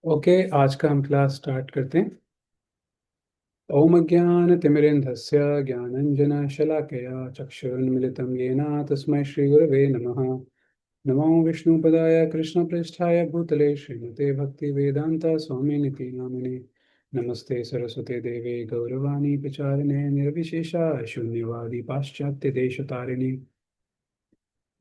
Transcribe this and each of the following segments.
Okay, आज का हम क्लास स्टार्ट करते हैं। ओम अज्ञानतिमिरेन्धस्य ज्ञानञ्जनशलाकया चक्षुरुन्मिलितं येन तस्मै श्रीगुरवे नमः। नमो विष्णुपदाय कृष्णप्रेष्ठाय भूतले श्रीमते भक्तिवेदान्त स्वामिनिति नामिने। नमस्ते सरस्वते देवे गौरवाणी प्रचारिणे निर्विशेषा शून्यवादी पाश्चात्यदेशतारिणे।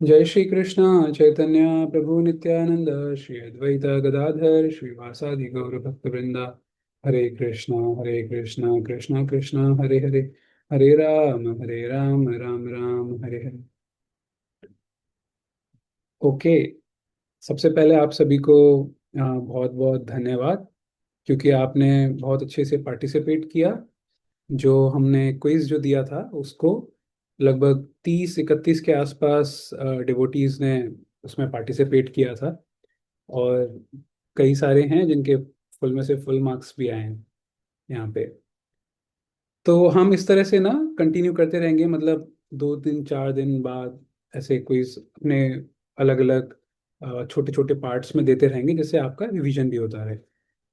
जय श्री कृष्ण चैतन्य प्रभु नित्यानंद श्री अद्वैत गदाधर श्रीवासादि गौर भक्तवृंदा। हरे कृष्णा कृष्णा कृष्णा हरे हरे, हरे राम राम राम हरे हरे। ओके, सबसे पहले आप सभी को बहुत बहुत धन्यवाद, क्योंकि आपने बहुत अच्छे से पार्टिसिपेट किया। जो हमने क्विज जो दिया था उसको लगभग 30-31 के आसपास डिवोटीज ने उसमें पार्टिसिपेट किया था। और कई सारे हैं जिनके फुल में से फुल मार्क्स भी आए हैं यहाँ पे। तो हम इस तरह से ना कंटिन्यू करते रहेंगे, मतलब 2 दिन 4 दिन बाद ऐसे क्विज अपने अलग अलग छोटे छोटे पार्ट्स में देते रहेंगे, जिससे आपका रिवीजन भी होता रहे।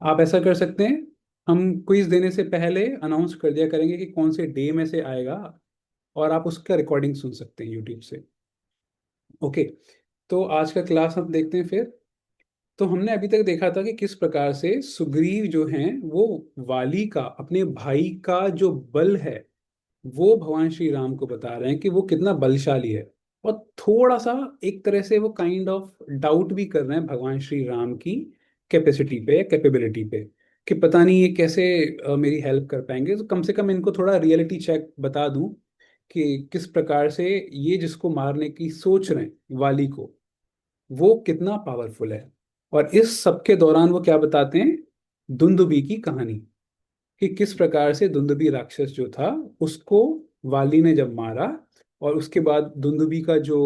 आप ऐसा कर सकते हैं, हम क्विज देने से पहले अनाउंस कर दिया करेंगे कि कौन से डे में से आएगा, और आप उसका रिकॉर्डिंग सुन सकते हैं यूट्यूब से। ओके, तो आज का क्लास हम देखते हैं फिर। तो हमने अभी तक देखा था कि किस प्रकार से सुग्रीव जो हैं वो वाली का, अपने भाई का जो बल है, वो भगवान श्री राम को बता रहे हैं कि वो कितना बलशाली है। और थोड़ा सा एक तरह से वो काइंड ऑफ डाउट भी कर रहे हैं भगवान श्री राम की कैपेसिटी पे, कैपेबिलिटी पे, कि पता नहीं ये कैसे मेरी हेल्प कर पाएंगे। तो कम से कम इनको थोड़ा रियलिटी चेक बता दूं कि किस प्रकार से ये जिसको मारने की सोच रहे हैं वाली को, वो कितना पावरफुल है। और इस सब के दौरान वो क्या बताते हैं, दुंदुबी की कहानी, कि किस प्रकार से दुंदुबी राक्षस जो था उसको वाली ने जब मारा, और उसके बाद दुंदुबी का जो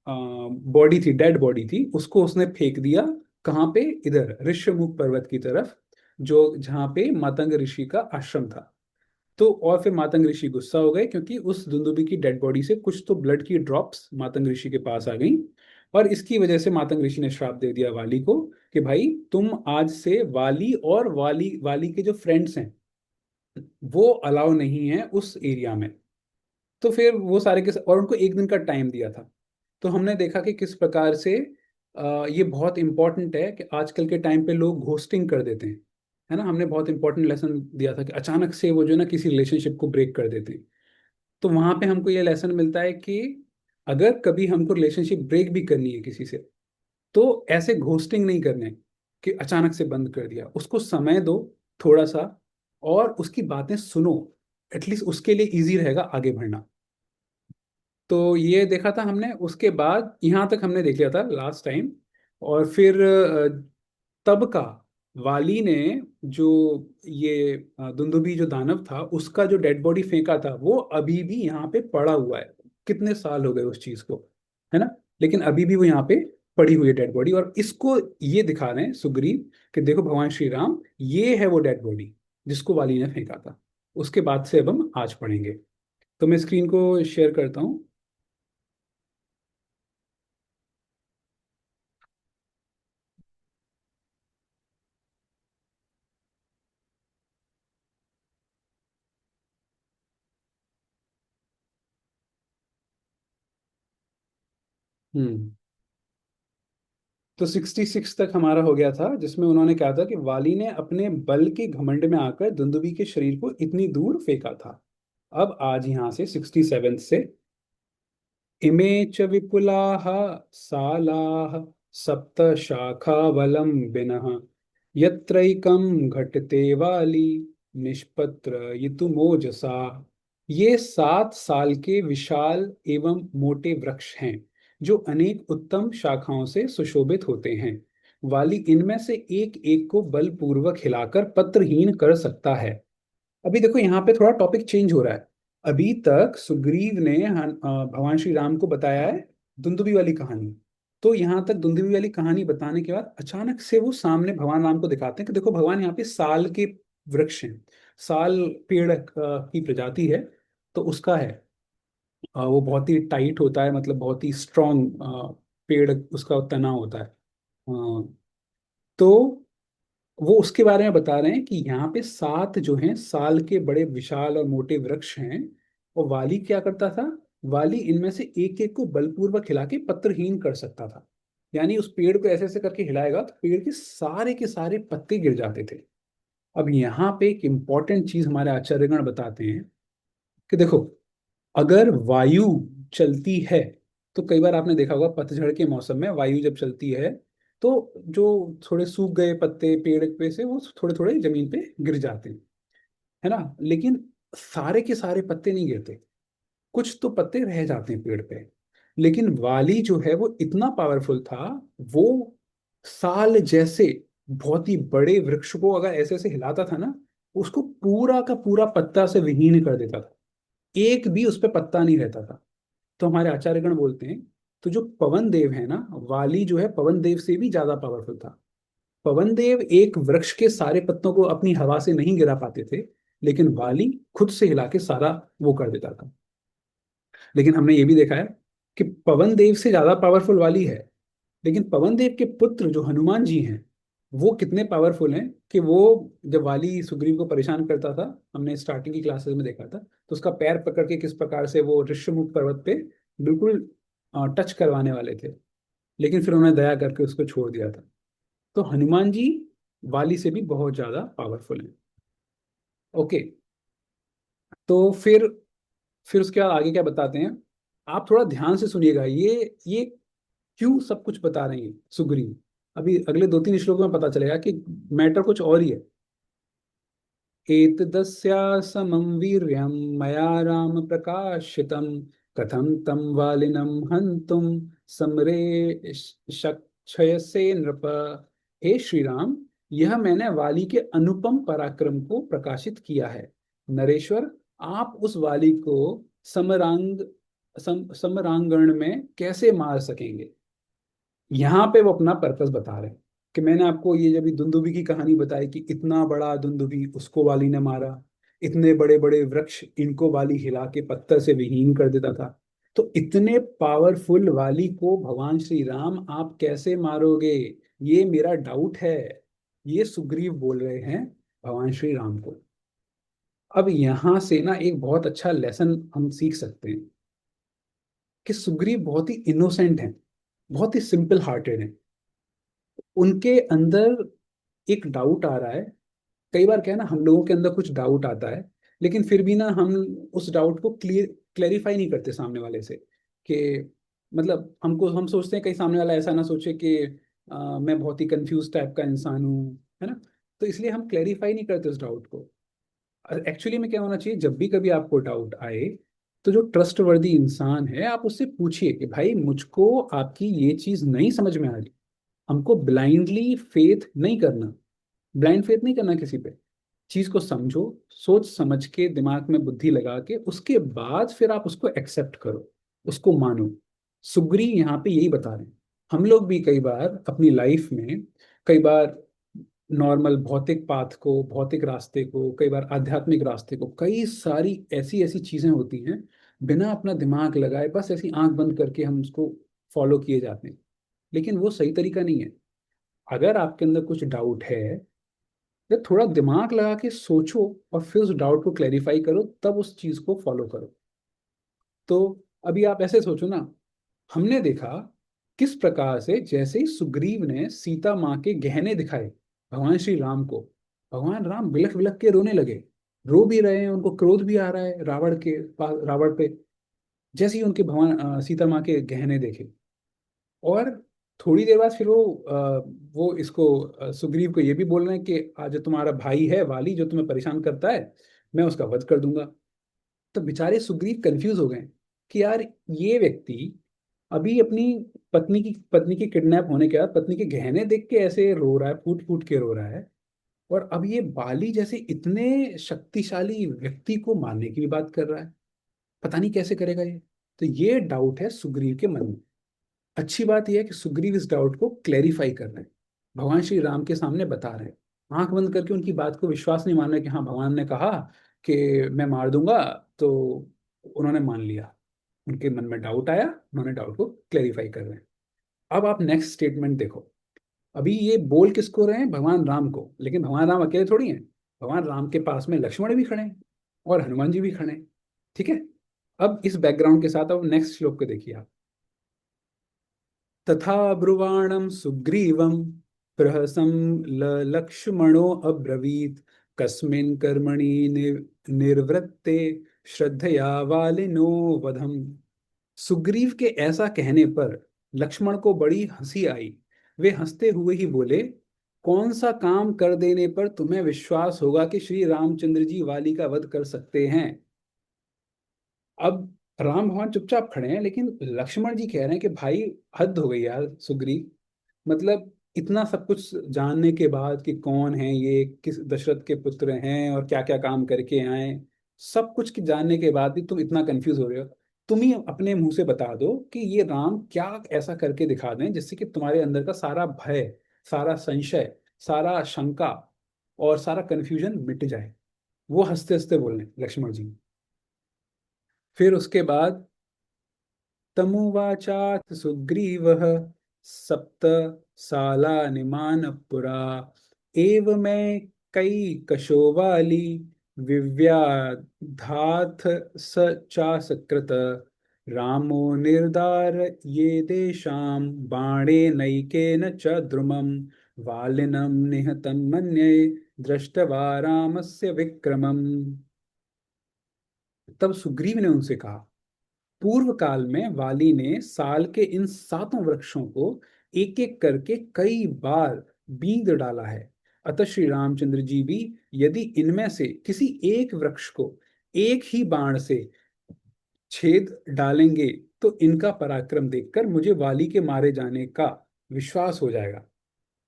बॉडी थी, डेड बॉडी थी, उसको उसने फेंक दिया। कहाँ पे? इधर ऋष्यमुख पर्वत की तरफ, जो जहाँ पे मातंग ऋषि का आश्रम था। तो और फिर मातंग ऋषि गुस्सा हो गए, क्योंकि उस दुंदुबी की डेड बॉडी से कुछ तो ब्लड की ड्रॉप्स मातंग ऋषि के पास आ गई। और इसकी वजह से मातंग ऋषि ने श्राप दे दिया वाली को कि भाई, तुम आज से वाली और वाली वाली के जो फ्रेंड्स हैं वो अलाउ नहीं है उस एरिया में। तो फिर वो सारे के और उनको एक दिन का टाइम दिया था। तो हमने देखा कि किस प्रकार से ये बहुत इंपॉर्टेंट है कि आजकल के टाइम पे लोग घोस्टिंग कर देते हैं, है ना। हमने बहुत इंपॉर्टेंट लेसन दिया था कि अचानक से वो जो है ना किसी रिलेशनशिप को ब्रेक कर देते हैं। तो वहां पे हमको ये लेसन मिलता है कि अगर कभी हमको रिलेशनशिप ब्रेक भी करनी है किसी से, तो ऐसे घोस्टिंग नहीं करने कि अचानक से बंद कर दिया। उसको समय दो थोड़ा सा, और उसकी बातें सुनो। एटलीस्ट उसके लिए इजी रहेगा आगे बढ़ना। तो ये देखा था हमने। उसके बाद यहाँ तक हमने देख लिया था लास्ट टाइम। और फिर तब का वाली ने जो ये दुंदुबी जो दानव था उसका जो डेड बॉडी फेंका था, वो अभी भी यहाँ पे पड़ा हुआ है। कितने साल हो गए उस चीज को, है ना। लेकिन अभी भी वो यहाँ पे पड़ी हुई है डेड बॉडी, और इसको ये दिखा रहे हैं सुग्रीव कि देखो भगवान श्री राम, ये है वो डेड बॉडी जिसको वाली ने फेंका था। उसके बाद से अब हम आज पढ़ेंगे। तो मैं स्क्रीन को शेयर करता हूँ। हम्म। तो 66 तक हमारा हो गया था, जिसमें उन्होंने कहा था कि वाली ने अपने बल के घमंड में आकर दुंदुबी के शरीर को इतनी दूर फेंका था। अब आज यहाँ से 67 से, इमे च विपुलाः सालाः सप्त शाखावलम्बिनः यत्रैकं घटते वाली निष्पत्रयितुमोजसा। ये 7 साल के विशाल एवं मोटे वृक्ष हैं, जो अनेक उत्तम शाखाओं से सुशोभित होते हैं। वाली इनमें से एक एक को बलपूर्वक हिलाकर पत्रहीन कर सकता है। अभी देखो यहाँ पे थोड़ा टॉपिक चेंज हो रहा है। अभी तक सुग्रीव ने भगवान श्री राम को बताया है दुंदुबी वाली कहानी। तो यहाँ तक दुंदुबी वाली कहानी बताने के बाद अचानक से वो सामने भगवान राम को दिखाते हैं कि देखो भगवान, यहाँ पे साल के वृक्ष हैं। साल पेड़ की प्रजाति है, तो उसका है। वो बहुत ही टाइट होता है, मतलब बहुत ही स्ट्रॉन्ग पेड़ उसका तना होता है। तो वो उसके बारे में बता रहे हैं कि यहाँ पे 7 जो हैं साल के बड़े विशाल और मोटे वृक्ष हैं। और वाली क्या करता था? वाली इनमें से एक एक को बलपूर्वक हिला के पत्रहीन कर सकता था। यानी उस पेड़ को ऐसे ऐसे करके हिलाएगा तो पेड़ के सारे पत्ते गिर जाते थे। अब यहाँ पे एक इंपॉर्टेंट चीज हमारे आचार्यगण बताते हैं कि देखो, अगर वायु चलती है तो कई बार आपने देखा होगा पतझड़ के मौसम में वायु जब चलती है तो जो थोड़े सूख गए पत्ते पेड़ पे से वो थोड़े थोड़े जमीन पे गिर जाते हैं, है ना। लेकिन सारे के सारे पत्ते नहीं गिरते, कुछ तो पत्ते रह जाते हैं पेड़ पे। लेकिन वाली जो है वो इतना पावरफुल था, वो साल जैसे बहुत ही बड़े वृक्ष को अगर ऐसे ऐसे हिलाता था ना, उसको पूरा का पूरा पत्ता से विहीन कर देता था। एक भी उस पर पत्ता नहीं रहता था। तो हमारे आचार्यगण बोलते हैं, तो जो पवन देव है ना, वाली जो है पवन देव से भी ज्यादा पावरफुल था। पवन देव एक वृक्ष के सारे पत्तों को अपनी हवा से नहीं गिरा पाते थे, लेकिन वाली खुद से हिला के सारा वो कर देता था। लेकिन हमने ये भी देखा है कि पवन देव से ज्यादा पावरफुल वाली है। लेकिन पवन देव के पुत्र जो हनुमान जी हैं, वो कितने पावरफुल हैं कि वो जब वाली सुग्रीव को परेशान करता था, हमने स्टार्टिंग की क्लासेस में देखा था, तो उसका पैर पकड़ के किस प्रकार से वो ऋष्यमुख पर्वत पे बिल्कुल टच करवाने वाले थे, लेकिन फिर उन्होंने दया करके उसको छोड़ दिया था। तो हनुमान जी वाली से भी बहुत ज्यादा पावरफुल हैं। ओके। तो फिर उसके बाद आगे क्या बताते हैं, आप थोड़ा ध्यान से सुनिएगा। ये क्यों सब कुछ बता रहे हैं सुग्रीव, अभी अगले 2-3 श्लोकों में पता चलेगा कि मैटर कुछ और ही है। एतदस्यासमं वीर्यं मया राम प्रकाशितं, कथं तं वालिनं हन्तुं समरे शक्षयसे नृप। हे श्री राम, यह मैंने वाली के अनुपम पराक्रम को प्रकाशित किया है। नरेश्वर, आप उस वाली को समरांगण में कैसे मार सकेंगे? यहाँ पे वो अपना पर्पस बता रहे हैं कि मैंने आपको ये जब दुंदुभी की कहानी बताई कि इतना बड़ा दुंदुभी उसको वाली ने मारा, इतने बड़े बड़े वृक्ष इनको वाली हिला के पत्थर से विहीन कर देता था, तो इतने पावरफुल वाली को भगवान श्री राम आप कैसे मारोगे? ये मेरा डाउट है। ये सुग्रीव बोल रहे हैं भगवान श्री राम को। अब यहाँ से ना एक बहुत अच्छा लेसन हम सीख सकते हैं कि सुग्रीव बहुत ही इनोसेंट हैं, बहुत ही सिंपल हार्टेड हैं। उनके अंदर एक डाउट आ रहा है। कई बार क्या है ना, हम लोगों के अंदर कुछ डाउट आता है, लेकिन फिर भी ना हम उस डाउट को क्लेरिफाई नहीं करते सामने वाले से, कि मतलब हम सोचते हैं कहीं सामने वाला ऐसा ना सोचे कि मैं बहुत ही कंफ्यूज टाइप का इंसान हूँ, है ना। तो इसलिए हम क्लेरिफाई नहीं करते उस डाउट को। एक्चुअली में क्या होना चाहिए, जब भी कभी आपको डाउट आए तो जो ट्रस्टवर्दी इंसान है आप उससे पूछिए कि भाई मुझको आपकी ये चीज नहीं समझ में आ रही। हमको ब्लाइंडली फेथ नहीं करना, ब्लाइंड फेथ नहीं करना किसी पे। चीज को समझो, सोच समझ के दिमाग में बुद्धि लगा के उसके बाद फिर आप उसको एक्सेप्ट करो, उसको मानो। सुग्रीव यहाँ पे यही बता रहे हैं। हम लोग भी कई बार अपनी लाइफ में, कई बार नॉर्मल भौतिक पाथ को, भौतिक रास्ते को, कई बार आध्यात्मिक रास्ते को, कई सारी ऐसी ऐसी चीजें होती हैं, बिना अपना दिमाग लगाए बस ऐसी आंख बंद करके हम उसको फॉलो किए जाते हैं। लेकिन वो सही तरीका नहीं है। अगर आपके अंदर कुछ डाउट है या थोड़ा दिमाग लगा के सोचो और फिर उस डाउट को क्लैरिफाई करो, तब उस चीज को फॉलो करो। तो अभी आप ऐसे सोचो ना, हमने देखा किस प्रकार से जैसे ही सुग्रीव ने सीता माँ के गहने दिखाए भगवान श्री राम को, भगवान राम बिलख बिलख के रोने लगे। रो भी रहे हैं, उनको क्रोध भी आ रहा है रावण के पास, रावण पे। जैसे ही उनके भगवान सीता माँ के गहने देखे, और थोड़ी देर बाद फिर वो इसको सुग्रीव को ये भी बोल रहे हैं कि आज जो तुम्हारा भाई है वाली जो तुम्हें परेशान करता है, मैं उसका वध कर दूंगा। तो बेचारे सुग्रीव कंफ्यूज हो गए कि यार ये व्यक्ति अभी अपनी पत्नी की किडनैप होने के बाद पत्नी के गहने देख के ऐसे रो रहा है, फूट फूट के रो रहा है, और अब ये बाली जैसे इतने शक्तिशाली व्यक्ति को मारने की भी बात कर रहा है। पता नहीं कैसे करेगा ये। तो ये डाउट है सुग्रीव के मन में। अच्छी बात यह है कि सुग्रीव इस डाउट को क्लैरिफाई कर रहे हैं, भगवान श्री राम के सामने बता रहे हैं। आंख बंद करके उनकी बात को विश्वास नहीं मान रहे कि हाँ भगवान ने कहा कि मैं मार दूंगा, तो उन्होंने मान लिया। उनके मन में डाउट आया, उन्होंने डाउट को क्लैरिफाई कर रहे हैं। अब आप नेक्स्ट स्टेटमेंट देखो। अभी ये बोल किसको रहे हैं? भगवान राम को। लेकिन भगवान राम अकेले थोड़ी हैं, भगवान राम के पास में लक्ष्मण भी खड़े हैं और हनुमान जी भी खड़े हैं। ठीक है। अब इस बैकग्राउंड के साथ अब नेक्स्ट श्लोक को देखिए आप। तथा ब्रुवाणं सुग्रीवं प्रहसं लक्ष्मणो अब्रवीत् कस्मिन् कर्मणि निर्वृत्ते श्रद्धया वालिनो वधम। सुग्रीव के ऐसा कहने पर लक्ष्मण को बड़ी हंसी आई। वे हंसते हुए ही बोले, कौन सा काम कर देने पर तुम्हें विश्वास होगा कि श्री रामचंद्र जी वाली का वध कर सकते हैं? अब राम भगवान चुपचाप खड़े हैं, लेकिन लक्ष्मण जी कह रहे हैं कि भाई, हद हो गई यार सुग्रीव। मतलब इतना सब कुछ जानने के बाद कि कौन है ये, किस दशरथ के पुत्र हैं और क्या क्या काम करके आए, सब कुछ की जानने के बाद भी तुम इतना कंफ्यूज हो रहे हो। तुम ही अपने मुंह से बता दो कि ये राम क्या ऐसा करके दिखा दें जिससे कि तुम्हारे अंदर का सारा भय, सारा संशय, सारा शंका और सारा कंफ्यूजन मिट जाए। वो हंसते हंसते बोल रहे हैं लक्ष्मण जी। फिर उसके बाद तमुवाचाथ सुग्रीवः सप्त सालानिमान् पुरा एव मैं कई कशोवाली विव्याधाथ स चासकृत रामो निर्दार ये देशां बाणे नैकेन च द्रुमं वालिनं निहतं मन्ये दृष्टवा रामस्य विक्रमम्। तब सुग्रीव ने उनसे कहा, पूर्व काल में वाली ने साल के इन सातों वृक्षों को एक एक करके कई बार बींद डाला है। अतः श्री रामचंद्र जी भी यदि इनमें से किसी एक वृक्ष को एक ही बाण से छेद डालेंगे तो इनका पराक्रम देखकर मुझे वाली के मारे जाने का विश्वास हो जाएगा।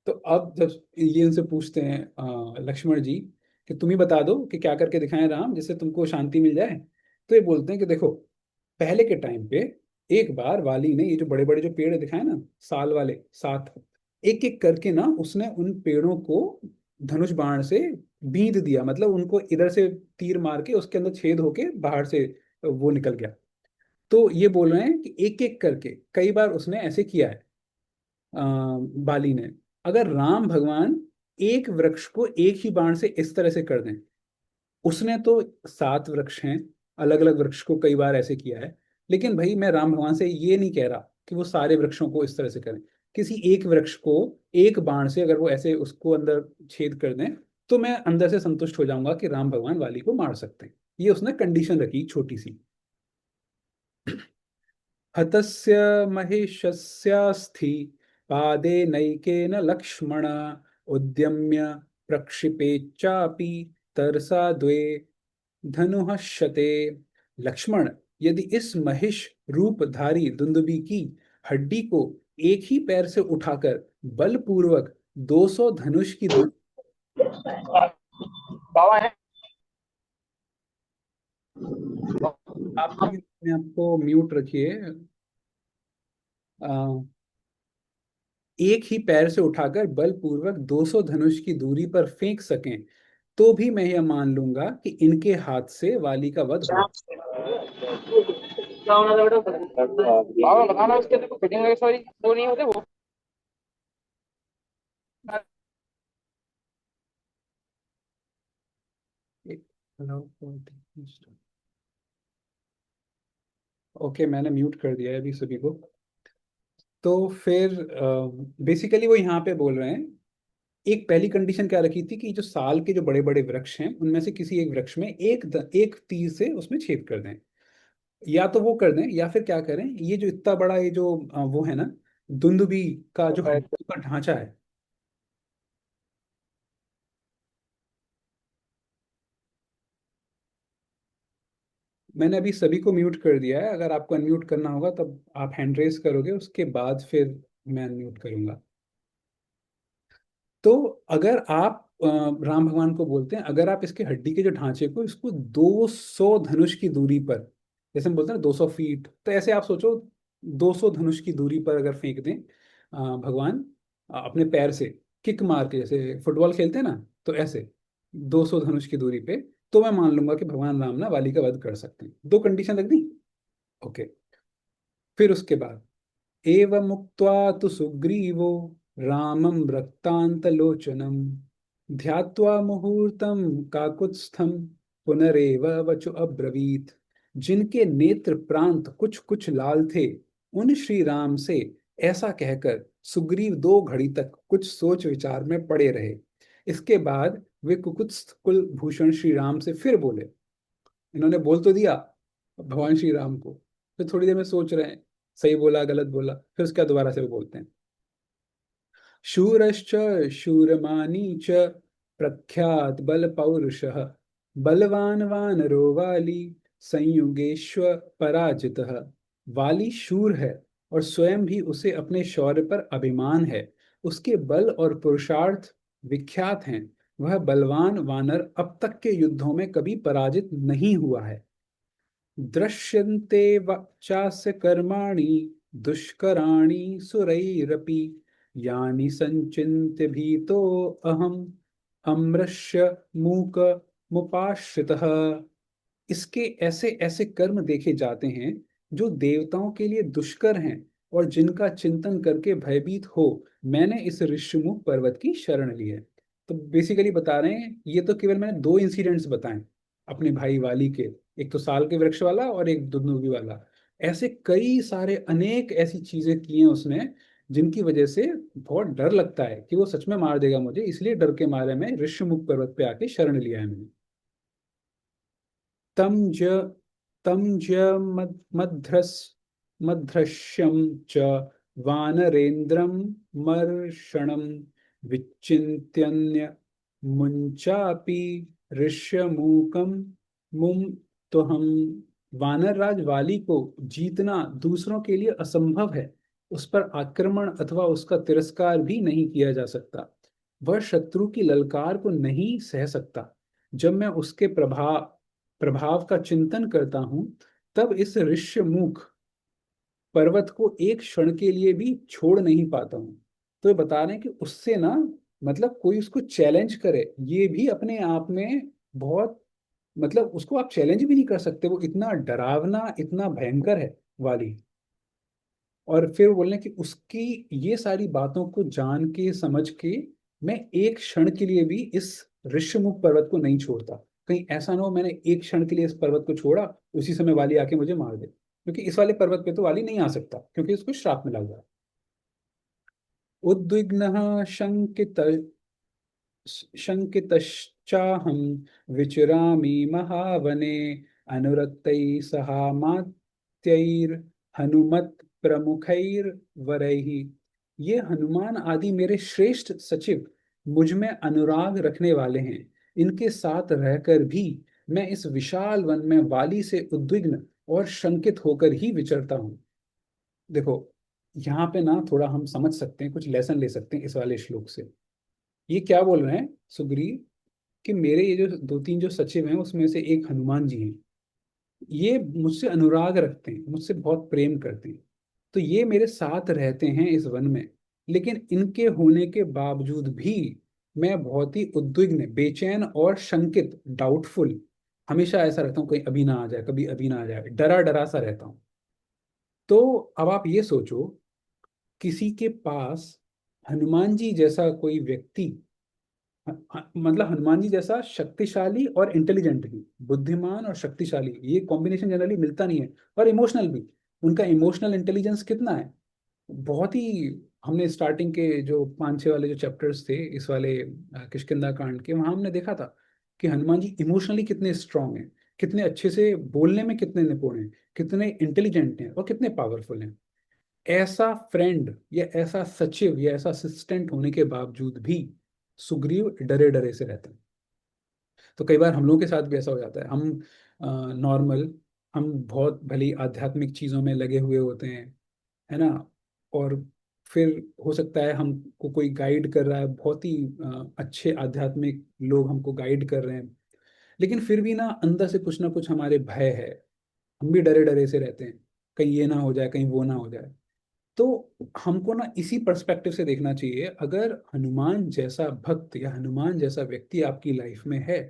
तो अब जब ये इनसे पूछते हैं लक्ष्मण जी कि तुम ही बता दो कि क्या करके दिखाएं राम जिससे तुमको शांति मिल जाए, तो ये बोलते हैं कि देखो, पहले के टाइम पे एक बार वाली ने ये जो बड़े बड़े जो पेड़ दिखाए ना, साल वाले सात, एक एक करके ना उसने उन पेड़ों को धनुष बाण से बींध दिया। मतलब उनको इधर से तीर मार के उसके अंदर छेद होके बाहर से वो निकल गया। तो ये बोल रहे हैं कि एक एक करके कई बार उसने ऐसे किया है बाली ने। अगर राम भगवान एक वृक्ष को एक ही बाण से इस तरह से कर दें, उसने तो सात वृक्ष हैं, अलग अलग वृक्ष को कई बार ऐसे किया है। लेकिन भाई मैं राम भगवान से ये नहीं कह रहा कि वो सारे वृक्षों को इस तरह से करें। किसी एक वृक्ष को एक बाण से अगर वो ऐसे उसको अंदर छेद कर दें, तो मैं अंदर से संतुष्ट हो जाऊंगा कि राम भगवान वाली को मार सकते हैं। ये उसने कंडीशन रखी छोटी सी। हतस्य महेशस्यास्थि पादे नैकेन लक्ष्मण उद्यम्य प्रक्षिपेच्चापि तरसा द्वे धनुषते। लक्ष्मण यदि इस महिष रूपधारी दुंदुबी की हड्डी को एक ही पैर से उठाकर बलपूर्वक 200 धनुष की दूरी। बाबा है। आप प्लीज अपने आपको म्यूट रखिए। एक ही पैर से उठाकर बलपूर्वक 200 धनुष की दूरी पर फेंक सकें तो भी मैं यह मान लूंगा कि इनके हाथ से वाली का वध हो। बाबा बताना उसके अंदर फिटिंग वगैरह सॉरी वो नहीं होते वो। ओके, मैंने म्यूट कर दिया है अभी सभी को। तो फिर बेसिकली वो यहाँ पे बोल रहे हैं, एक पहली कंडीशन क्या रखी थी कि जो साल के जो बड़े बड़े वृक्ष हैं उनमें से किसी एक वृक्ष में एक तीर से उसमें छेद कर दें। या तो वो कर दें या फिर क्या करें, ये जो इतना बड़ा ये जो वो है ना, दुंदुबी का जो हड्डी का ढांचा है। मैंने अभी सभी को म्यूट कर दिया है। अगर आपको अनम्यूट करना होगा तब आप हैंड रेस करोगे, उसके बाद फिर मैं अनम्यूट करूंगा। तो अगर आप राम भगवान को बोलते हैं, अगर आप इसके हड्डी के जो ढांचे को इसको 200 धनुष की दूरी पर, जैसे हम बोलते हैं ना 200 फीट, तो ऐसे आप सोचो 200 धनुष की दूरी पर अगर फेंक दें भगवान अपने पैर से किक मार के, जैसे फुटबॉल खेलते हैं ना, तो ऐसे 200 धनुष की दूरी पे, तो मैं मान लूंगा कि भगवान राम ना वाली का वध कर सकते हैं। दो कंडीशन रख दी। ओके। फिर उसके बाद एवं मुक्त्वा तु सुग्रीवो रामं रक्तांतलोचनम ध्यात्वा मुहूर्तम काकुत्स्थम पुनरेव वचु अब्रवीत। जिनके नेत्र प्रांत कुछ कुछ लाल थे, उन श्री राम से ऐसा कहकर सुग्रीव 2 घड़ी तक कुछ सोच विचार में पड़े रहे। इसके बाद वे कुकुत्स्थ कुल भूषण श्री राम से फिर बोले। इन्होंने बोल तो दिया भगवान श्री राम को, फिर थोड़ी देर में सोच रहे हैं सही बोला गलत बोला, फिर उसका दोबारा से वो बोलते हैं। शूरश्च शूरमानी च प्रख्यात बल पौरुषः बलवान वानरो वाली संयुगेश्व पराजितः। वाली शूर है और स्वयं भी उसे अपने शौर्य पर अभिमान है। उसके बल और पुरुषार्थ विख्यात हैं। वह बलवान वानर अब तक के युद्धों में कभी पराजित नहीं हुआ है। दृश्यन्ते चास्य कर्माणि दुष्कराणि सुरैरपि यानि संचिन्त्य भीतो अहम अमृष्य मूक मुपाश्रितः। इसके ऐसे ऐसे कर्म देखे जाते हैं जो देवताओं के लिए दुष्कर हैं और जिनका चिंतन करके भयभीत हो मैंने इस ऋष्यमुख पर्वत की शरण ली है। तो बेसिकली बता रहे हैं, ये तो केवल मैंने 2 इंसिडेंट्स बताए अपने भाई वाली के, एक तो साल के वृक्ष वाला और एक दुर्नुभी वाला। ऐसे कई सारे अनेक ऐसी चीजें की हैं उसने जिनकी वजह से बहुत डर लगता है कि वो सच में मार देगा मुझे, इसलिए डर के मारे में ऋष्यमुख पर्वत पे आके शरण लिया है मैंने। तम ज तम ज मध्रस मध्रश्यम च वानरेन्द्रम मर्षणम विचिन्त्यन्य मुंचापि ऋष्यमूकम मुम। तो हम वानर राज वाली को जीतना दूसरों के लिए असंभव है। उस पर आक्रमण अथवा उसका तिरस्कार भी नहीं किया जा सकता। वह शत्रु की ललकार को नहीं सह सकता। जब मैं उसके प्रभाव प्रभाव का चिंतन करता हूं, तब इस ऋष्यमुख पर्वत को एक क्षण के लिए भी छोड़ नहीं पाता हूं। तो ये बता रहे हैं कि उससे ना, मतलब कोई उसको चैलेंज करे ये भी अपने आप में बहुत, मतलब उसको आप चैलेंज भी नहीं कर सकते, वो इतना डरावना इतना भयंकर है वाली। और फिर बोलने कि उसकी ये सारी बातों को जान के समझ के मैं एक क्षण के लिए भी इस ऋष्यमुख पर्वत को नहीं छोड़ता। कहीं ऐसा ना हो मैंने एक क्षण के लिए इस पर्वत को छोड़ा, उसी समय वाली आके मुझे मार दे, क्योंकि इस वाले पर्वत पे तो वाली नहीं आ सकता क्योंकि उसको श्राप मिला हुआ है। उद्विग्न शंकितश्चाहं विचरामि महावने अनुरक्तैः सहामात्यैर् हनुमत् प्रमुखैर्वरैः। ये हनुमान आदि मेरे श्रेष्ठ सचिव मुझ में अनुराग रखने वाले हैं। इनके साथ रहकर भी मैं इस विशाल वन में वाली से उद्विग्न और शंकित होकर ही विचरता हूँ। देखो, यहाँ पे ना थोड़ा हम समझ सकते हैं, कुछ लेसन ले सकते हैं इस वाले श्लोक से। ये क्या बोल रहे हैं सुग्रीव कि मेरे ये जो 2-3 जो सचिव हैं उसमें से एक हनुमान जी हैं, ये मुझसे अनुराग रखते हैं, मुझसे बहुत प्रेम करते हैं, तो ये मेरे साथ रहते हैं इस वन में। लेकिन इनके होने के बावजूद भी मैं बहुत ही उद्विग्न बेचैन और शंकित डाउटफुल हमेशा ऐसा रहता हूँ, कहीं अभी ना आ जाए कभी अभी ना आ जाए, डरा डरा सा रहता हूँ। तो अब आप ये सोचो, किसी के पास हनुमान जी जैसा कोई व्यक्ति, मतलब हनुमान जी जैसा शक्तिशाली और इंटेलिजेंट भी, बुद्धिमान और शक्तिशाली, ये कॉम्बिनेशन जनरली मिलता नहीं है। और इमोशनल भी, उनका इमोशनल इंटेलिजेंस कितना है, बहुत ही। हमने स्टार्टिंग के जो 5-6 वाले जो चैप्टर्स थे इस वाले किष्किंधा कांड के, वहां हमने देखा था कि हनुमान जी इमोशनली कितने स्ट्रांग हैं, कितने अच्छे से बोलने में कितने निपुण हैं, कितने इंटेलिजेंट हैं और कितने पावरफुल हैं। ऐसा फ्रेंड या ऐसा सचिव या ऐसा असिस्टेंट होने के बावजूद भी सुग्रीव डरे डरे से रहते हैं। तो कई बार हम लोगों के साथ भी ऐसा हो जाता है, हम नॉर्मल, हम बहुत भली आध्यात्मिक चीजों में लगे हुए होते हैं, है ना, और फिर हो सकता है हमको कोई गाइड कर रहा है, बहुत ही अच्छे आध्यात्मिक लोग हमको गाइड कर रहे हैं, लेकिन फिर भी अंदर से कुछ ना कुछ हमारे भय है, हम भी डरे डरे से रहते हैं, कहीं ये ना हो जाए कहीं वो ना हो जाए। तो हमको इसी पर्सपेक्टिव से देखना चाहिए। अगर हनुमान जैसा भक्त या हनुमान जैसा व्यक्ति आपकी लाइफ में है,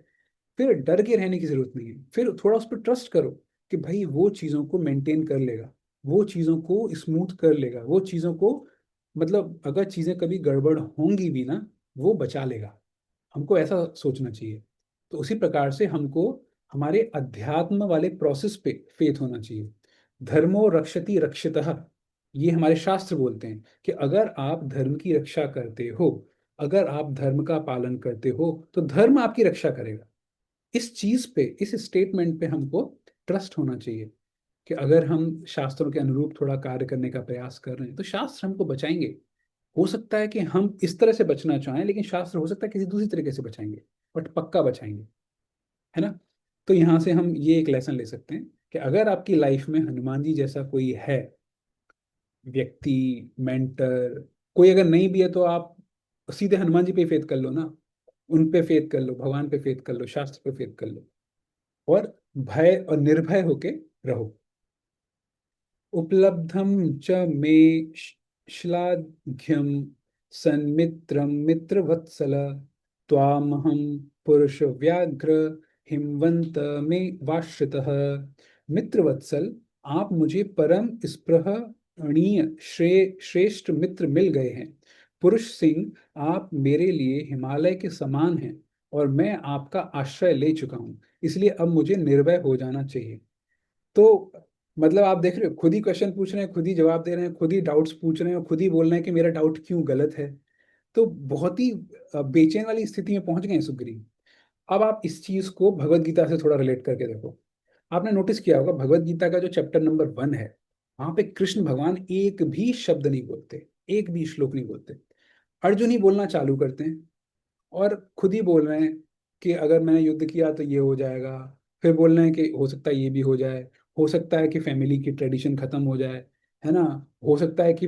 फिर डर के रहने की जरूरत नहीं है, फिर थोड़ा उस पर ट्रस्ट करो कि भाई वो चीज़ों को मेंटेन कर लेगा, वो चीज़ों को स्मूथ कर लेगा, वो चीज़ों को मतलब अगर चीजें कभी गड़बड़ होंगी भी ना, वो बचा लेगा। हमको ऐसा सोचना चाहिए। तो उसी प्रकार से हमको हमारे अध्यात्म वाले प्रोसेस पे फेथ होना चाहिए। धर्मो रक्षति रक्षितः, ये हमारे शास्त्र बोलते हैं कि अगर आप धर्म की रक्षा करते हो, अगर आप धर्म का पालन करते हो, तो धर्म आपकी रक्षा करेगा। इस चीज पे, इस स्टेटमेंट पे हमको ट्रस्ट होना चाहिए कि अगर हम शास्त्रों के अनुरूप थोड़ा कार्य करने का प्रयास कर रहे हैं तो शास्त्र हमको बचाएंगे। हो सकता है कि हम इस तरह से बचना चाहें, लेकिन शास्त्र हो सकता है किसी दूसरी तरीके से बचाएंगे, बट पक्का बचाएंगे, है ना। तो यहाँ से हम ये एक लेसन ले सकते हैं कि अगर आपकी लाइफ में हनुमान जी जैसा कोई है, व्यक्ति, मेंटर, कोई अगर नहीं भी है, तो आप सीधे हनुमान जी पे फेथ कर लो ना। उन पे फेथ कर लो, भगवान पे फेथ कर लो, शास्त्र पे फेथ कर लो, और भय और निर्भय होके रहो। उपलब्धम च मे श्लाघ्यम सन्मित्रम मित्रवत्सल, त्वामहं पुरुष व्याघ्र हिमवंत में वाश्रितः। मित्रवत्सल, आप मुझे परम स्पृहणीय श्रेष्ठ मित्र मिल गए हैं। पुरुष सिंह, आप मेरे लिए हिमालय के समान हैं, और मैं आपका आश्रय ले चुका हूं, इसलिए अब मुझे निर्भय हो जाना चाहिए। तो मतलब आप देख रहे हो, खुद ही क्वेश्चन पूछ रहे हैं, खुद ही जवाब दे रहे हैं, खुद ही डाउट्स पूछ रहे हैं, और खुद ही बोल रहे हैं कि मेरा डाउट क्यों गलत है। तो बहुत ही बेचैन वाली स्थिति में पहुंच गए हैं सुग्रीव। अब आप इस चीज को भगवत गीता से थोड़ा रिलेट करके देखो। आपने नोटिस किया होगा भगवत गीता का जो चैप्टर नंबर 1 है, वहां पे कृष्ण भगवान एक भी शब्द नहीं बोलते, एक भी श्लोक नहीं बोलते। अर्जुन ही बोलना चालू करते हैं, और खुद ही बोल रहे हैं कि अगर मैंने युद्ध किया तो ये हो जाएगा। फिर बोल रहे हैं कि हो सकता है ये भी हो जाए, हो सकता है कि फैमिली की ट्रेडिशन खत्म हो जाए, है ना। हो सकता है कि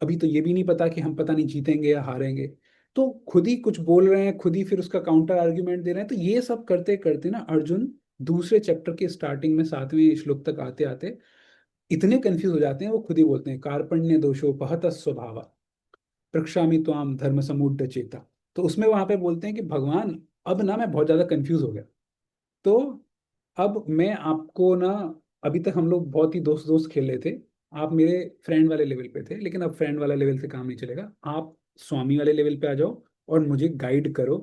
अभी तो ये भी नहीं पता कि हम पता नहीं जीतेंगे या हारेंगे। तो खुद ही कुछ बोल रहे हैं, खुद ही फिर उसका काउंटर आर्ग्यूमेंट दे रहे हैं। तो ये सब करते करते ना अर्जुन दूसरे चैप्टर के स्टार्टिंग में 7वें श्लोक तक आते आते इतने कंफ्यूज हो जाते हैं, वो खुद ही बोलते हैं कार्पण्य दोषोपहत स्वभाव प्रक्षामि त्वाम धर्म समुद्र चेता। तो उसमें वहां पे बोलते हैं कि भगवान, अब ना मैं बहुत ज्यादा कंफ्यूज हो गया। तो अब मैं आपको ना, अभी तक हम लोग बहुत ही दोस्त दोस्त खेल रहे थे, आप मेरे फ्रेंड वाले लेवल पे थे, लेकिन अब फ्रेंड वाला लेवल से काम नहीं चलेगा। आप स्वामी वाले लेवल पे आ जाओ और मुझे गाइड करो,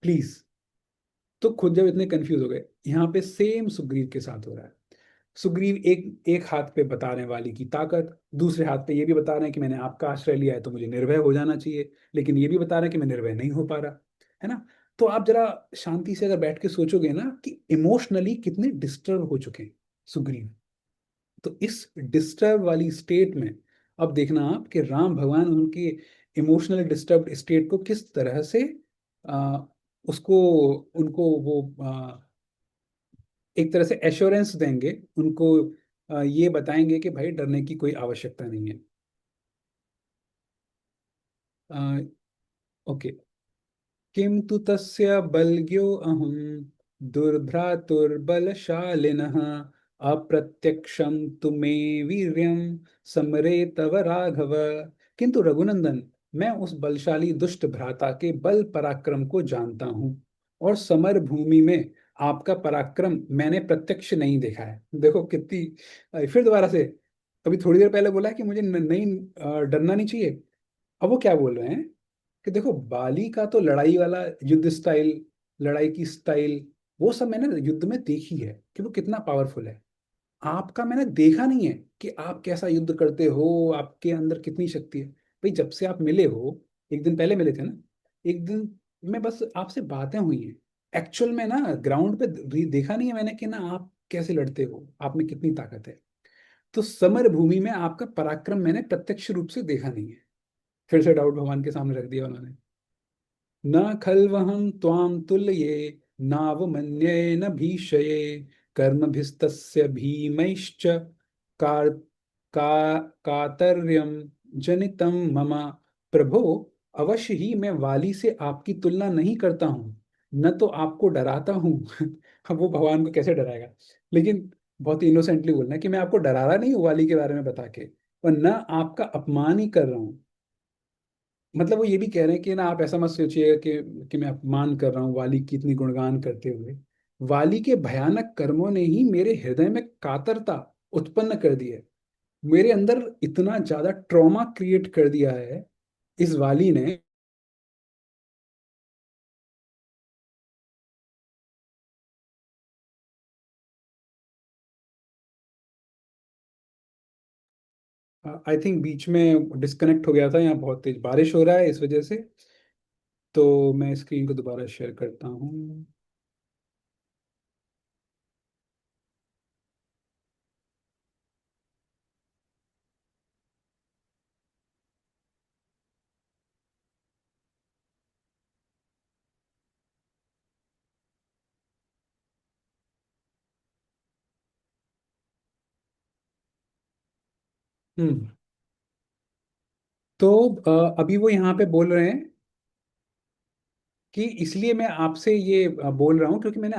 प्लीज। तो खुद जब इतने कंफ्यूज हो गए, यहाँ पे सेम सुग्रीव के साथ हो रहा है। सुग्रीव एक एक हाथ पे बता रहे हैं वाली की ताकत, दूसरे हाथ पे ये भी बता रहे हैं कि मैंने आपका आश्रय लिया है तो मुझे निर्भय हो जाना चाहिए, लेकिन ये भी बता रहे हैं कि मैं निर्भय नहीं हो पा रहा, है ना। तो आप जरा शांति से अगर बैठ के सोचोगे ना कि इमोशनली कितने डिस्टर्ब हो चुके हैं सुग्रीव। तो इस डिस्टर्ब वाली स्टेट में अब देखना आप कि राम भगवान उनके इमोशनली डिस्टर्ब स्टेट को किस तरह से आ, उसको, उनको वो एक तरह से एश्योरेंस देंगे उनको। ये बताएंगे कि भाई डरने की कोई आवश्यकता नहीं है। ओके। किम तु तस्य बलज्ञो अहम दुर्भ्रातुर्बलशालिनः, अप्रत्यक्षम तु मे वीर्यम समरे तव राघव। किंतु रघुनंदन, मैं उस बलशाली दुष्ट भ्राता के बल पराक्रम को जानता हूँ, और समर भूमि में आपका पराक्रम मैंने प्रत्यक्ष नहीं देखा है। देखो कितनी, फिर दोबारा से, अभी थोड़ी देर पहले बोला है कि मुझे नहीं, डरना नहीं चाहिए। अब वो क्या बोल रहे हैं कि देखो बाली का तो लड़ाई वाला युद्ध स्टाइल, लड़ाई की स्टाइल, वो सब मैंने युद्ध में देखी है कि वो कितना पावरफुल है। आपका मैंने देखा नहीं है कि आप कैसा युद्ध करते हो, आपके अंदर कितनी शक्ति है। भाई जब से आप मिले हो, एक दिन पहले मिले थे ना, एक दिन में बस आपसे बातें हुई हैं। एक्चुअल में ना ग्राउंड पे देखा नहीं है मैंने कि ना आप कैसे लड़ते हो, आप में कितनी ताकत है। तो समर भूमि में आपका पराक्रम मैंने प्रत्यक्ष रूप से देखा नहीं है। फिर से डाउट भगवान के सामने रख दिया उन्होंने। न खल्वहं त्वां तुल्ये नावमन्येन भीषये, कर्मभिस्तस्य भीमैश्च कार का कातर्यं जनितं मम। प्रभो, अवश्य ही मैं वाली से आपकी तुलना नहीं करता हूँ, न तो आपको डराता हूँ। अब वो भगवान को कैसे डराएगा, लेकिन बहुत इनोसेंटली बोलना है कि मैं आपको डरा रहा नहीं हूँ वाली के बारे में बता के, और न आपका अपमान ही कर रहा हूँ। मतलब वो ये भी कह रहे हैं कि ना आप ऐसा मत सोचिएगा कि मैं अपमान कर रहा हूँ वाली की इतनी गुणगान करते हुए। वाली के भयानक कर्मों ने ही मेरे हृदय में कातरता उत्पन्न कर दी है। मेरे अंदर इतना ज्यादा ट्रॉमा क्रिएट कर दिया है इस वाली ने। आई थिंक बीच में डिस्कनेक्ट हो गया था, यहाँ बहुत तेज बारिश हो रहा है इस वजह से। तो मैं स्क्रीन को दोबारा शेयर करता हूँ। हम्म। तो अभी वो यहाँ पे बोल रहे हैं कि इसलिए मैं आपसे ये बोल रहा हूँ क्योंकि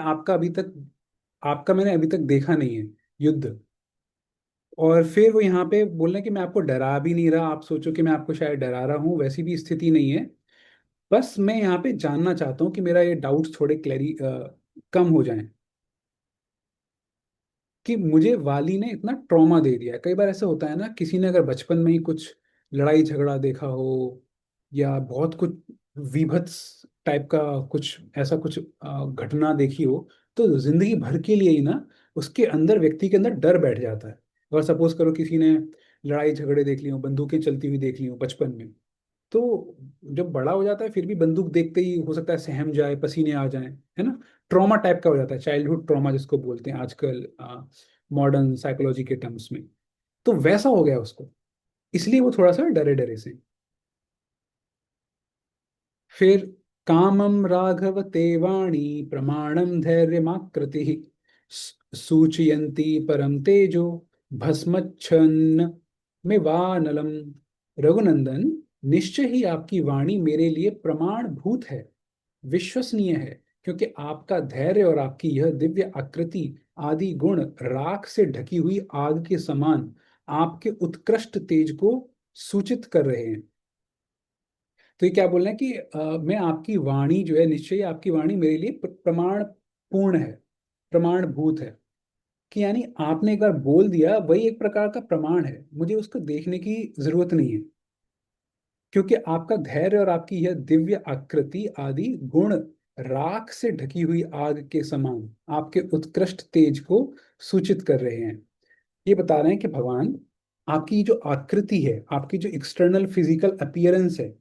आपका मैंने अभी तक देखा नहीं है युद्ध। और फिर वो यहाँ पे बोल रहे हैं कि मैं आपको डरा भी नहीं रहा, आप सोचो कि मैं आपको शायद डरा रहा हूँ, वैसी भी स्थिति नहीं है। बस मैं यहाँ पे जानना चाहता हूँ कि मेरा ये डाउट्स थोड़े कम हो जाएं, कि मुझे वाली ने इतना ट्रॉमा दे दिया है। कई बार ऐसा होता है ना, किसी ने अगर बचपन में ही कुछ लड़ाई झगड़ा देखा हो या बहुत कुछ विभत्स टाइप का कुछ ऐसा कुछ घटना देखी हो, तो जिंदगी भर के लिए ही ना उसके अंदर, व्यक्ति के अंदर डर बैठ जाता है। अगर सपोज करो किसी ने लड़ाई झगड़े देख ली हो, बंदूकें चलती हुई देख ली हो बचपन में, तो जब बड़ा हो जाता है फिर भी बंदूक देखते ही हो सकता है सहम जाए, पसीने आ जाए, है ना। ट्रॉमा टाइप का हो जाता है, चाइल्डहुड ट्रॉमा जिसको बोलते हैं आजकल मॉडर्न साइकोलॉजी के टर्म्स में। तो वैसा हो गया उसको, इसलिए वो थोड़ा सा डरे डरे से। फिर कामम राघव ते वाणी प्रमाणम धैर्यमाकृति सूचयन्ति परम तेजो भस्मच्छन्न में वानलम। रघुनंदन, निश्चय ही आपकी वाणी मेरे लिए प्रमाण भूत है, विश्वसनीय है, क्योंकि आपका धैर्य और आपकी यह दिव्य आकृति आदि गुण राख से ढकी हुई आग के समान आपके उत्कृष्ट तेज को सूचित कर रहे हैं। तो ये क्या बोल रहे हैं कि मैं आपकी वाणी जो है, निश्चय ही आपकी वाणी मेरे लिए प्रमाण पूर्ण है, प्रमाणभूत है। कि यानी आपने एक बार बोल दिया वही एक प्रकार का प्रमाण है, मुझे उसको देखने की जरूरत नहीं है, क्योंकि आपका धैर्य और आपकी यह दिव्य आकृति आदि गुण राख से ढकी हुई आग के समान आपके उत्कृष्ट तेज को सूचित कर रहे हैं। ये बता रहे हैं कि भगवान, आपकी जो आकृति है, आपकी जो एक्सटर्नल फिजिकल अपीयरेंस है,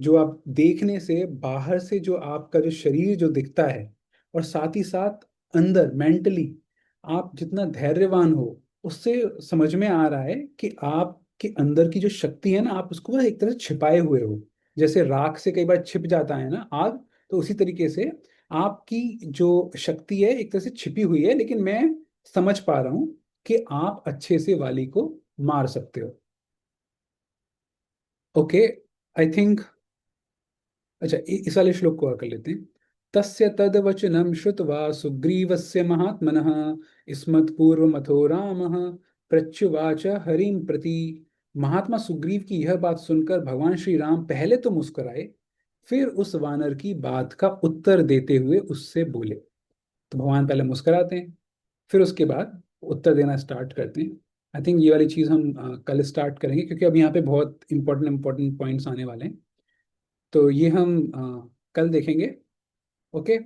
जो आप देखने से बाहर से जो आपका जो शरीर जो दिखता है, और साथ ही साथ अंदर मेंटली आप जितना धैर्यवान हो, उससे समझ में आ रहा है कि आपके अंदर की जो शक्ति है ना, आप उसको बस एक तरह से छिपाए हुए हो। जैसे राख से कई बार छिप जाता है ना आग, तो उसी तरीके से आपकी जो शक्ति है एक तरह से छिपी हुई है, लेकिन मैं समझ पा रहा हूँ कि आप अच्छे से वाली को मार सकते हो। ओके, आई थिंक, अच्छा इस वाले श्लोक को और कर लेते हैं। तस्य तद्वचनं श्रुत्वा सुग्रीवस्य महात्मनः स्मत्पूर्वमथो रामः प्रत्युवाच हरिं प्रति। महात्मा सुग्रीव की यह बात सुनकर भगवान श्री राम पहले तो मुस्कुराए, फिर उस वानर की बात का उत्तर देते हुए उससे बोले। तो भगवान पहले मुस्कुराते हैं, फिर उसके बाद उत्तर देना स्टार्ट करते हैं। आई थिंक ये वाली चीज़ हम कल स्टार्ट करेंगे, क्योंकि अब यहाँ पे बहुत इंपॉर्टेंट इंपॉर्टेंट पॉइंट्स आने वाले हैं। तो ये हम कल देखेंगे। ओके।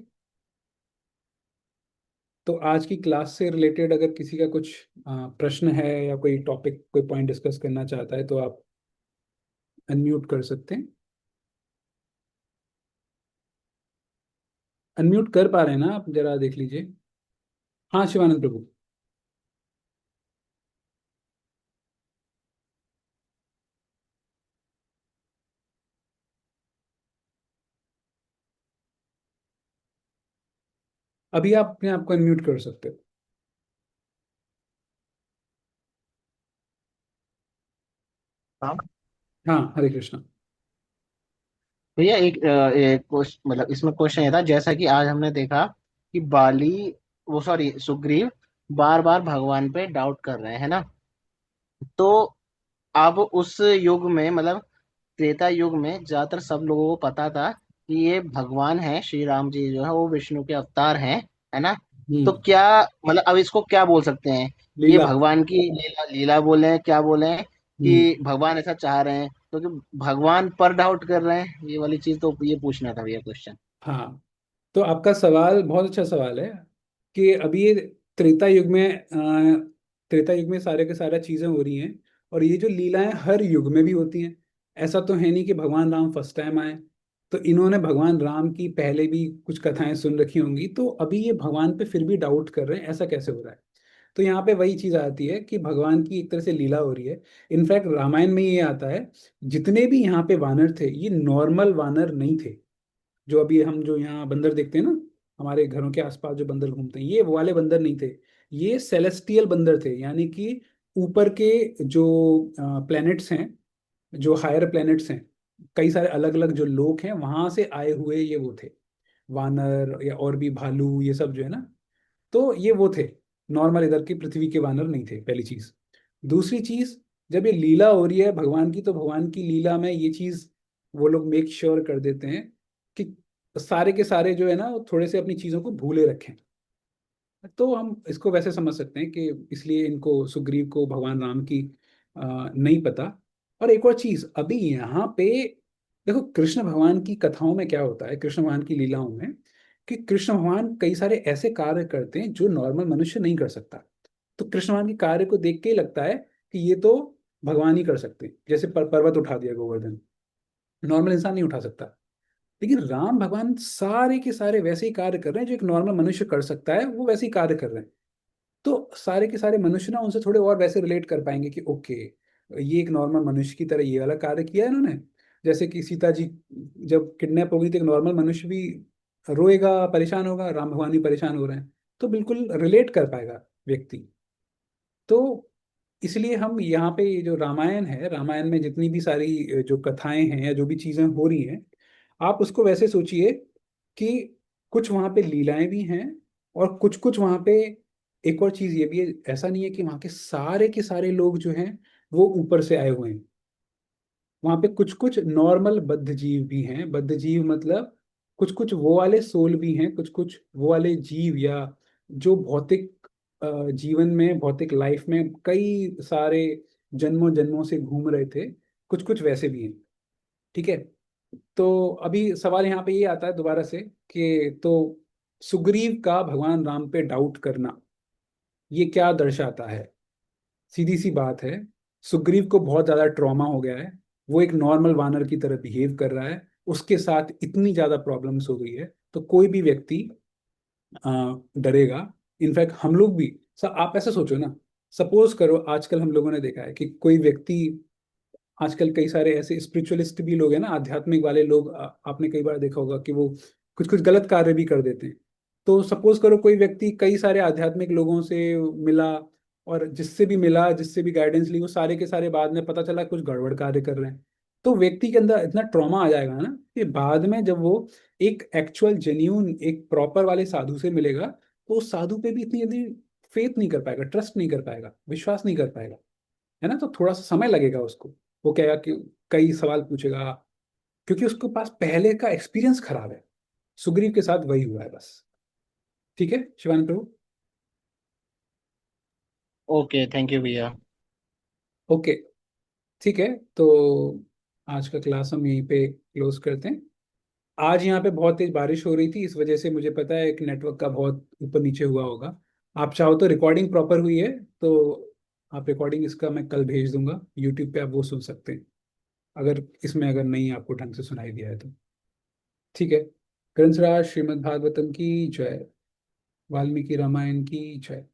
तो आज की क्लास से रिलेटेड अगर किसी का कुछ प्रश्न है या कोई टॉपिक कोई पॉइंट डिस्कस करना चाहता है तो आप अनम्यूट कर सकते हैं। अनम्यूट कर पा रहे हैं ना आप, जरा देख लीजिए। हाँ शिवानंद प्रभु। अभी आप अपने आप को अनम्यूट कर सकते हो। हाँ हाँ, हरे कृष्णा। भैया, एक क्वेश्चन, मतलब इसमें क्वेश्चन ये था, जैसा कि आज हमने देखा कि बाली, वो सॉरी सुग्रीव, बार बार भगवान पे डाउट कर रहे हैं, है ना। तो अब उस युग में, मतलब त्रेता युग में, ज्यादातर सब लोगों को पता था कि ये भगवान है, श्री राम जी जो है वो विष्णु के अवतार हैं, है ना। तो हम्म। क्या मतलब अब इसको क्या बोल सकते हैं? ये लीला। भगवान की लीला, लीला बोले क्या बोले, हम्म। कि भगवान ऐसा चाह रहे हैं, तो कि भगवान पर डाउट कर रहे हैं, ये वाली चीज तो ये पूछना था भैया क्वेश्चन। हाँ, तो आपका सवाल बहुत अच्छा सवाल है कि अभी ये त्रेता युग में त्रेता युग में सारे के सारा चीजें हो रही हैं, और ये जो लीलाएं हर युग में भी होती हैं। ऐसा तो है नहीं कि भगवान राम फर्स्ट टाइम आए। तो इन्होंने भगवान राम की पहले भी कुछ कथाएं सुन रखी होंगी, तो अभी ये भगवान पे फिर भी डाउट कर रहे हैं, ऐसा कैसे हो रहा है। तो यहाँ पे वही चीज आती है कि भगवान की एक तरह से लीला हो रही है। इनफैक्ट रामायण में ये आता है, जितने भी यहाँ पे वानर थे ये नॉर्मल वानर नहीं थे। जो अभी हम जो यहाँ बंदर देखते हैं ना, हमारे घरों के आसपास जो बंदर घूमते हैं, ये वो वाले बंदर नहीं थे। ये सेलेस्टियल बंदर थे, यानी कि ऊपर के जो प्लैनेट्स हैं, जो हायर प्लैनेट्स हैं, कई सारे अलग अलग जो लोग हैं वहां से आए हुए ये वो थे। वानर या और भी भालू ये सब जो है ना, तो ये वो थे। नॉर्मल इधर की पृथ्वी के वानर नहीं थे, पहली चीज। दूसरी चीज, जब ये लीला हो रही है भगवान की, तो भगवान की लीला में ये चीज वो लोग मेक श्योर कर देते हैं कि सारे के सारे जो है ना वो थोड़े से अपनी चीजों को भूले रखें। तो हम इसको वैसे समझ सकते हैं कि इसलिए इनको, सुग्रीव को भगवान राम की नहीं पता। और एक और चीज अभी यहाँ पे देखो, कृष्ण भगवान की कथाओं में क्या होता है, कृष्ण भगवान की लीलाओं में, कि कृष्ण भगवान कई सारे ऐसे कार्य करते हैं जो नॉर्मल मनुष्य नहीं कर सकता। तो कृष्ण भगवान के कार्य को देख के ही लगता है कि ये तो भगवान ही कर सकते हैं। जैसे पर्वत उठा दिया गोवर्धन, नॉर्मल इंसान नहीं उठा सकता। लेकिन राम भगवान सारे के सारे वैसे ही कार्य कर रहे हैं जो एक नॉर्मल मनुष्य कर सकता है, वो वैसे ही कार्य कर रहे हैं। तो सारे के सारे मनुष्य ना उनसे थोड़े और वैसे रिलेट कर पाएंगे कि ओके, ये एक नॉर्मल मनुष्य की तरह ये वाला कार्य किया है इन्होंने। जैसे कि सीता जी जब किडनैप हो गई, तो एक नॉर्मल मनुष्य भी रोएगा, परेशान होगा, राम भगवान भी परेशान हो रहे हैं। तो बिल्कुल रिलेट कर पाएगा व्यक्ति। तो इसलिए हम यहाँ पे ये जो रामायण है, रामायण में जितनी भी सारी जो कथाएं हैं या जो भी चीजें हो रही हैं, आप उसको वैसे सोचिए कि कुछ वहाँ पे लीलाएं भी हैं, और कुछ कुछ वहाँ पे एक और चीज ये भी है, ऐसा नहीं है कि वहाँ के सारे लोग जो हैं वो ऊपर से आए हुए हैं। वहाँ पे कुछ कुछ नॉर्मल बद्ध जीव भी हैं। बद्ध जीव मतलब कुछ कुछ वो वाले सोल भी हैं, कुछ कुछ वो वाले जीव, या जो भौतिक जीवन में, भौतिक लाइफ में कई सारे जन्मों जन्मों से घूम रहे थे। कुछ कुछ वैसे भी हैं। ठीक है। तो अभी सवाल यहाँ पे ये आता है दोबारा से कि तो सुग्रीव का भगवान राम पे डाउट करना ये क्या दर्शाता है। सीधी सी बात है, सुग्रीव को बहुत ज्यादा ट्रॉमा हो गया है। वो एक नॉर्मल वानर की तरह बिहेव कर रहा है, उसके साथ इतनी ज्यादा प्रॉब्लम्स हो गई है। तो कोई भी व्यक्ति डरेगा। इनफैक्ट हम लोग भी, सब आप ऐसा सोचो ना, सपोज करो आजकल हम लोगों ने देखा है कि कोई व्यक्ति, आजकल कई सारे ऐसे स्पिरिचुअलिस्ट भी लोग हैं ना, आध्यात्मिक वाले लोग, आपने कई बार देखा होगा कि वो कुछ कुछ गलत कार्य भी कर देते हैं। तो सपोज करो कोई व्यक्ति कई सारे आध्यात्मिक लोगों से मिला, और जिससे भी मिला, जिससे भी गाइडेंस ली, वो सारे के सारे बाद में पता चला कुछ गड़बड़ कार्य कर रहे हैं। तो व्यक्ति के अंदर इतना ट्रॉमा आ जाएगा ना कि बाद में जब वो एक एक्चुअल जेन्यून एक प्रॉपर वाले साधु से मिलेगा, तो उस साधु पे भी इतनी जल्दी फेथ नहीं कर पाएगा, ट्रस्ट नहीं कर पाएगा, विश्वास नहीं कर पाएगा। है ना। तो थोड़ा सा समय लगेगा उसको। वो कहेगा कि कई सवाल पूछेगा, क्योंकि उसके पास पहले का एक्सपीरियंस खराब है। सुग्रीव के साथ वही हुआ है बस। ठीक है शिवानी प्रभु। ओके, थैंक यू भैया। ओके। ठीक है। तो आज का क्लास हम यहीं पे क्लोज करते हैं। आज यहाँ पे बहुत तेज बारिश हो रही थी, इस वजह से मुझे पता है एक नेटवर्क का बहुत ऊपर नीचे हुआ होगा। आप चाहो तो रिकॉर्डिंग प्रॉपर हुई है, तो आप रिकॉर्डिंग इसका मैं कल भेज दूंगा यूट्यूब पे, आप वो सुन सकते हैं, अगर इसमें अगर नहीं आपको ढंग से सुनाई दिया है तो। ठीक है। ग्रंथराज श्रीमद् भागवतम की जय। वाल्मीकि रामायण की जय।